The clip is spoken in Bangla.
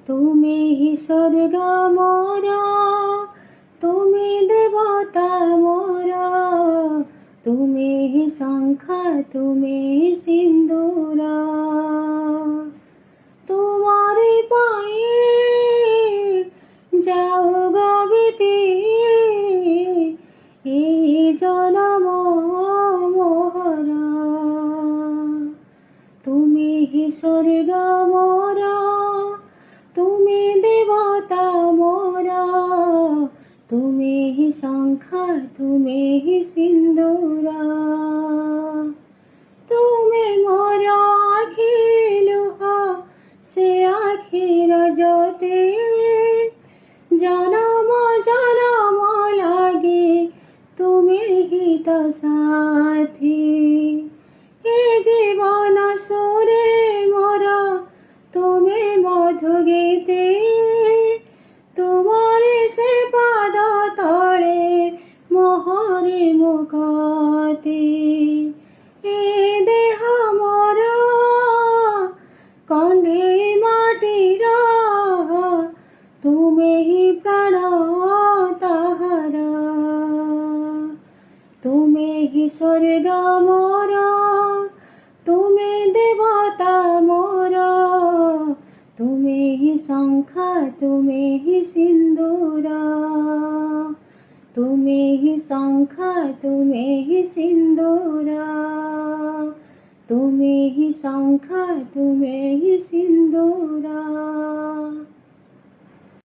তুমি হি স্বর্গ মোর, তুমি দেবতা মোর, তুমি হি শঙ্খ, তুমি হি সিন্দুর। তোমারে পায়ে যাও গবিতে, এই জনম মোহর। তুমি হি স্বর্গ মোর, তুমি দেবতা মোর, তুমি হি শঙ্খ, তুমি হি সিন্দুর। তুমি মোর আখি লুহ, সে আখির জ্যোতি, জনম জনম লাগি তুমি হি তো সাথী। এ জীবন সুরে মোর তুমি মধু গীতে, তোমারে সে পাদ তলে মোহরে মুকতি। এ দেহ মোর কণ্ঠে মাটির, তুমি হি প্রাণ তাহার। তুমি হি স্বর্গ মোর, তুমি দেবতা মোর, তুমি হি শঙ্খ, তুমি হি সিন্দুর। তুমি হি শঙ্খ, তুমি হি সিন্দুর। তুমি হি শঙ্খ, তুমি হি সিন্দুর।